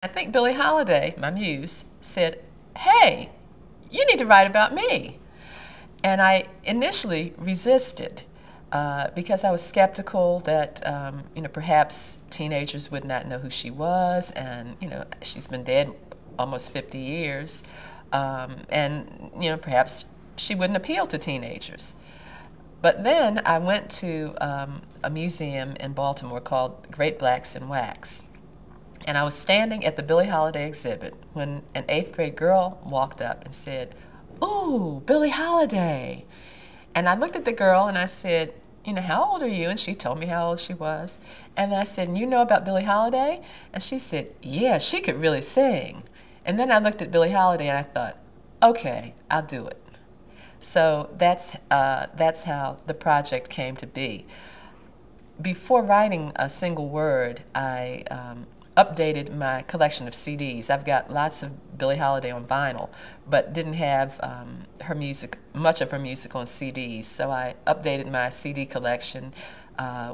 I think Billie Holiday, my muse, said, "Hey, you need to write about me." And I initially resisted because I was skeptical that perhaps teenagers would not know who she was, and she's been dead almost 50 years, and perhaps she wouldn't appeal to teenagers. But then I went to a museum in Baltimore called Great Blacks in Wax. And I was standing at the Billie Holiday exhibit when an 8th grade girl walked up and said, "Ooh, Billie Holiday." And I looked at the girl and I said, "How old are you?" And she told me how old she was. And then I said, "And you know about Billie Holiday?" And she said, "Yeah, she could really sing." And then I looked at Billie Holiday and I thought, okay, I'll do it. So that's how the project came to be. Before writing a single word, I updated my collection of CDs. I've got lots of Billie Holiday on vinyl, but didn't have much of her music on CDs. So I updated my CD collection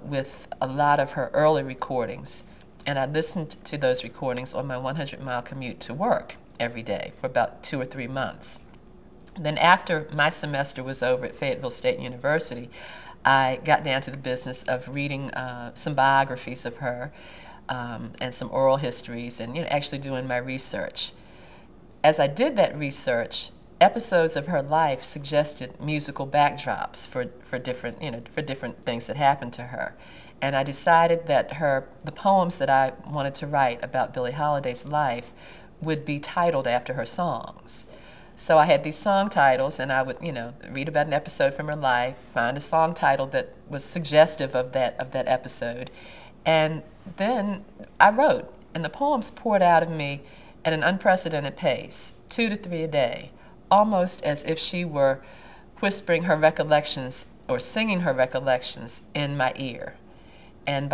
with a lot of her early recordings. And I listened to those recordings on my 100-mile commute to work every day for about 2 or 3 months. Then after my semester was over at Fayetteville State University, I got down to the business of reading some biographies of her and some oral histories, and actually doing my research. As I did that research, episodes of her life suggested musical backdrops for different things that happened to her. And I decided that the poems that I wanted to write about Billie Holiday's life would be titled after her songs. So I had these song titles, and I would, read about an episode from her life, find a song title that was suggestive of that episode, and then I wrote. And the poems poured out of me at an unprecedented pace, 2 to 3 a day, almost as if she were whispering her recollections or singing her recollections in my ear. And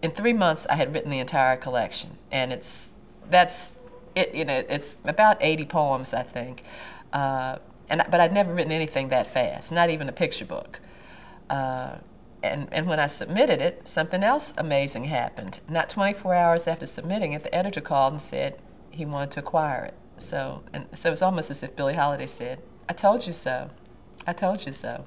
in 3 months, I had written the entire collection, and it's about 80 poems, I think. But I'd never written anything that fast, not even a picture book. And when I submitted it, something else amazing happened. Not 24 hours after submitting it, the editor called and said he wanted to acquire it. So it's almost as if Billie Holiday said, "I told you so. I told you so."